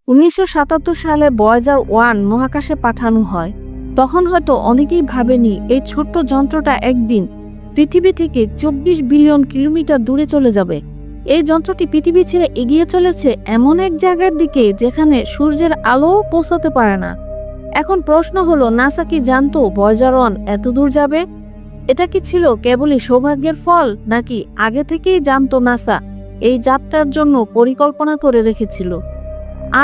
1977 সালে ভয়েজার 1 মহাকাশে পাঠানো হয়। তখন হয়তো অনেকেই ভাবেনি এই ছোট্ট যন্ত্রটা একদিন পৃথিবী থেকে 24 বিলিয়ন কিলোমিটার দূরে চলে যাবে। এই যন্ত্রটি পৃথিবী ছেড়ে এগিয়ে চলেছে এমন এক জায়গার দিকে যেখানে সূর্যের আলোও পৌঁছাতে পারে না। এখন প্রশ্ন হলো, নাসা কি জানতো ভয়েজার 1 এত দূর যাবে? এটা কি ছিল কেবলই সৌভাগ্যের ফল, নাকি আগে থেকেই জানতো নাসা এই যাত্রার জন্য পরিকল্পনা করে রেখেছিল?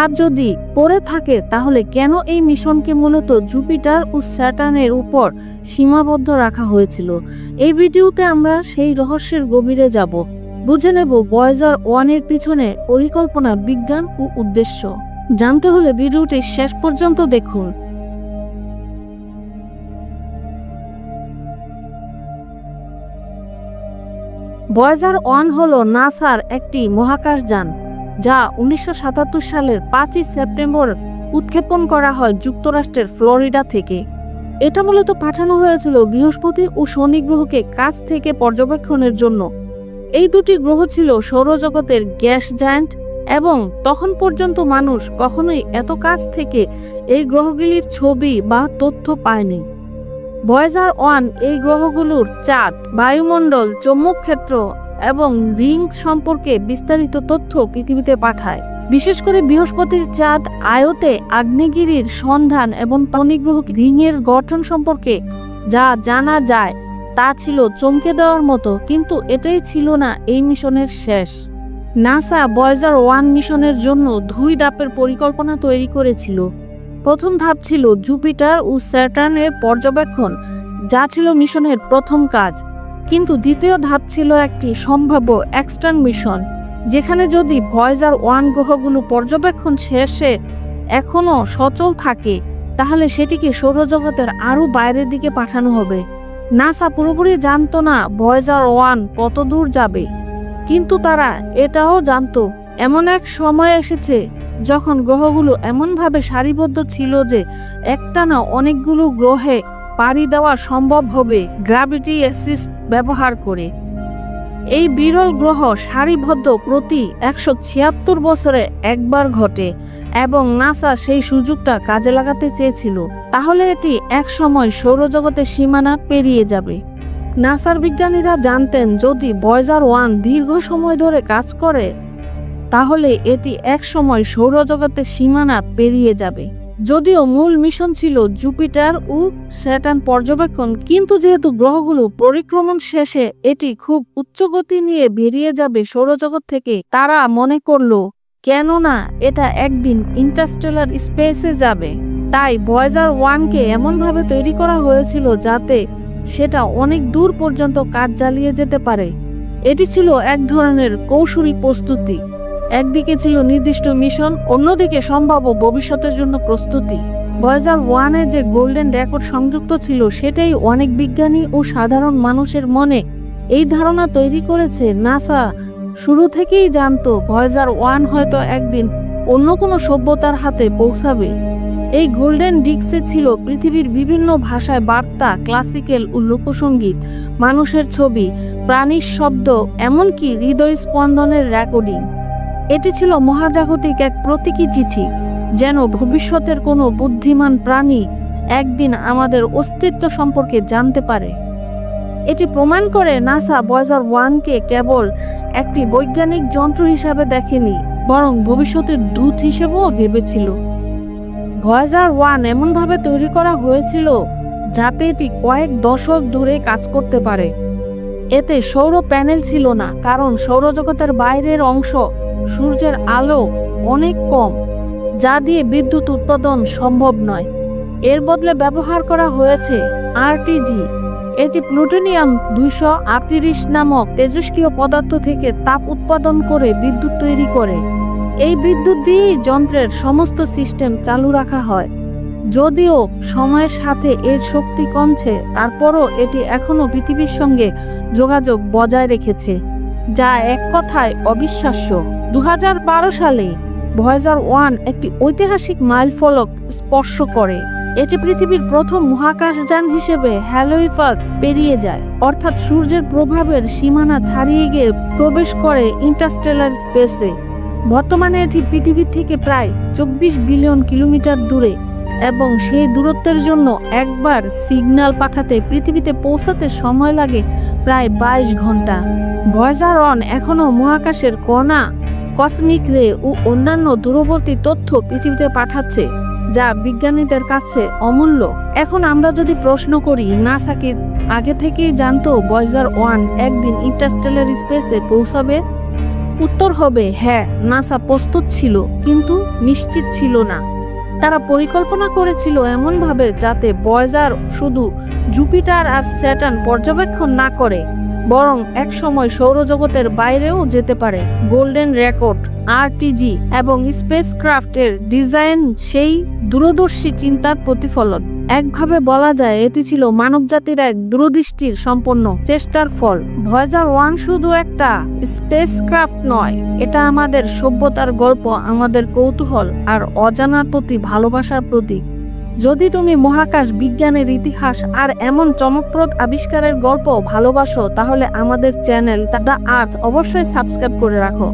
আর যদি পড়ে থাকে, তাহলে কেন এই মিশনকে মূলত জুপিটার ও স্যাটার্নের উপর সীমাবদ্ধ রাখা হয়েছিল? এই ভিডিওতে আমরা সেই রহস্যের গভীরে যাব, বুঝে নেব ভয়েজার 1 এর পিছনে পরিকল্পনা, বিজ্ঞান ও উদ্দেশ্য। জানতে হলে ভিডিওটি শেষ পর্যন্ত দেখুন। ভয়েজার 1 হলো নাসার একটি মহাকাশযান, যা 1977 সালের 5 সেপ্টেম্বর উৎক্ষেপণ করা হয় যুক্তরাষ্ট্রের ফ্লোরিডা থেকে। এটা মূলত পাঠানো হয়েছিল বৃহস্পতি ও শনি গ্রহকে কাছ থেকে পর্যবেক্ষণের জন্য। এই দুটি গ্রহ ছিল সৌরজগতের গ্যাস জায়ান্ট, এবং তখন পর্যন্ত মানুষ কখনোই এত কাছ থেকে এই গ্রহগুলির ছবি বা তথ্য পায়নি। ভয়েজার 1 এই গ্রহগুলোর চাঁদ, বায়ুমণ্ডল, চৌম্বক ক্ষেত্র এবং রিং সম্পর্কে বিস্তারিত তথ্য পৃথিবীতে পাঠায়। বিশেষ করে বৃহস্পতির চাঁদ, আয়তে আগ্নেয়গিরির সন্ধান এবং শনি গ্রহ রিংয়ের গঠন সম্পর্কে যা জানা যায় তা ছিল চমকে দেওয়ার মতো। কিন্তু এটাই ছিল না এই মিশনের শেষ। নাসা ভয়েজার 1 মিশনের জন্য 2 ধাপের পরিকল্পনা তৈরি করেছিল। প্রথম ধাপ ছিল জুপিটার ও স্যাটার্নের পর্যবেক্ষণ, যা ছিল মিশনের প্রথম কাজ। কিন্তু দ্বিতীয় ধাপ ছিল একটি সম্ভাব্য এক্সটার্ন মিশন, যেখানে যদি ভয়েজার 1 গ্রহগুলো পর্যবেক্ষণ শেষে এখনও সচল থাকে, তাহলে সেটিকে সৌরজগতের আরও বাইরের দিকে পাঠানো হবে। নাসা পুরোপুরি জানতো না ভয়েজার 1 কত দূর যাবে, কিন্তু তারা এটাও জানতো এমন এক সময় এসেছে যখন গ্রহগুলো এমনভাবে সারিবদ্ধ ছিল যে একটানা অনেকগুলো গ্রহে পাড়ি দেওয়া সম্ভব হবে গ্র্যাভিটি অ্যাসিস্ট ব্যবহার করে। এই বিরল গ্রহ সারিবদ্ধ প্রতি 176 বছরে একবার ঘটে, এবং নাসা সেই সুযোগটা কাজে লাগাতে চেয়েছিল। তাহলে এটি এক সময় সৌরজগতের সীমানা পেরিয়ে যাবে। নাসার বিজ্ঞানীরা জানতেন যদি ভয়েজার 1 দীর্ঘ সময় ধরে কাজ করে, তাহলে এটি এক সময় সৌরজগতের সীমানা পেরিয়ে যাবে। যদিও মূল মিশন ছিল জুপিটার ও স্যাটার্ন পর্যবেক্ষণ, কিন্তু যেহেতু গ্রহগুলো পরিক্রমণ শেষে এটি খুব উচ্চ গতি নিয়ে বেরিয়ে যাবে সৌরজগৎ থেকে, তারা মনে করলো কেননা এটা একদিন ইন্টারস্টেলার স্পেসে যাবে। তাই ভয়েজার 1কে এমনভাবে তৈরি করা হয়েছিল যাতে সেটা অনেক দূর পর্যন্ত কাজ চালিয়ে যেতে পারে। এটি ছিল এক ধরনের কৌশলী প্রস্তুতি। একদিকে ছিল নির্দিষ্ট মিশন, অন্যদিকে সম্ভাব্য ভবিষ্যতের জন্য প্রস্তুতি। ভয়েজার 1-এ যে গোল্ডেন রেকর্ড সংযুক্ত ছিল, সেটাই অনেক বিজ্ঞানী ও সাধারণ মানুষের মনে এই ধারণা তৈরি করেছে নাসা শুরু থেকেই জানতো ভয়েজার 1 হয়তো একদিন অন্য কোনো সভ্যতার হাতে পৌঁছাবে। এই গোল্ডেন ডিস্কে ছিল পৃথিবীর বিভিন্ন ভাষায় বার্তা, ক্লাসিক্যাল ও লোকসঙ্গীত, মানুষের ছবি, প্রাণীর শব্দ, এমনকি হৃদয় স্পন্দনের রেকর্ডিং। এটি ছিল মহাজাগতিক এক প্রতীকী চিঠি, যেন ভবিষ্যতের কোনো বুদ্ধিমান প্রাণী একদিন আমাদের অস্তিত্ব সম্পর্কে জানতে পারে। এটি প্রমাণ করে নাসা ভয়েজার 1কে কেবল একটি বৈজ্ঞানিক যন্ত্র হিসাবে দেখেনি, বরং ভবিষ্যতের দূত হিসেবেও ভেবেছিল। ভয়েজার 1 এমনভাবে তৈরি করা হয়েছিল যাতে এটি কয়েক দশক ধরে কাজ করতে পারে। এতে সৌর প্যানেল ছিল না, কারণ সৌরজগতের বাইরের অংশ সূর্যের আলো অনেক কম, যা দিয়ে বিদ্যুৎ উৎপাদন সম্ভব নয়। এর বদলে ব্যবহার করা হয়েছে আরটিজি। এটি প্লুটোনিয়াম 238 নামক তেজস্ক্রিয় পদার্থ থেকে তাপ উৎপাদন করে বিদ্যুৎ তৈরি করে। এই বিদ্যুৎ দিয়েই যন্ত্রের সমস্ত সিস্টেম চালু রাখা হয়। যদিও সময়ের সাথে এর শক্তি কমছে, তারপরও এটি এখনও পৃথিবীর সঙ্গে যোগাযোগ বজায় রেখেছে, যা এক কথায় অবিশ্বাস্য। 2012 সালে ভয়েজার 1 একটি ঐতিহাসিক মাইলফলক স্পর্শ করে। এটি পৃথিবীর প্রথম মহাকাশযান হিসেবে হ্যালোইফাস পেরিয়ে যায়, অর্থাৎ সূর্যের প্রভাবের সীমানা ছাড়িয়ে গিয়ে প্রবেশ করে ইন্টারস্টেলার স্পেসে। বর্তমানে এটি পৃথিবী থেকে প্রায় 24 বিলিয়ন কিলোমিটার দূরে এবং সেই দূরত্বের জন্য একবার সিগন্যাল পাঠাতে পৃথিবীতে পৌঁছাতে সময় লাগে প্রায় 22 ঘন্টা। ভয়েজার 1 এখনও মহাকাশের কণা, কসমিক রে ও অন্যান্য দূরবর্তী তথ্য পৃথিবীতে পাঠাচ্ছে, যা বিজ্ঞানীদের কাছে অমূল্য। এখন আমরা যদি প্রশ্ন করি, নাসা কি আগে থেকেই জানতো ভয়েজার 1 একদিন ইন্টারস্টেলার স্পেসে পৌঁছাবে? উত্তর হবে হ্যাঁ, নাসা প্রস্তুত ছিল কিন্তু নিশ্চিত ছিল না। তারা পরিকল্পনা করেছিল এমনভাবে যাতে ভয়েজার শুধু জুপিটার আর স্যাটার্ন পর্যবেক্ষণ না করে, বরং একসময় সৌরজগতের বাইরেও যেতে পারে। গোল্ডেন রেকর্ড, আরটিজি এবং স্পেসক্রাফটের ডিজাইন সেই দূরদর্শী চিন্তার প্রতিফলন। একভাবে বলা যায় এটি ছিল মানবজাতির এক দূরদৃষ্টির সম্পন্ন চেষ্টার ফল। ভয়েজার 1 শুধু একটা স্পেসক্রাফট নয়, এটা আমাদের সভ্যতার গল্প, আমাদের কৌতূহল আর অজানার প্রতি ভালোবাসার প্রতীক। যদি তুমি মহাকাশ বিজ্ঞানের ইতিহাস আর এমন চমকপ্রদ আবিষ্কারের গল্প ভালোবাসো, তাহলে আমাদের চ্যানেল দ্য আর্থ অবশ্যই সাবস্ক্রাইব করে রাখো।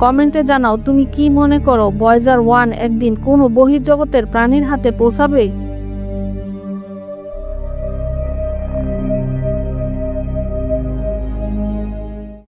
কমেন্টে জানাও তুমি কি মনে করো, ভয়েজার 1 একদিন কোনো বহির্জগতের প্রাণীর হাতে পৌঁছাবে?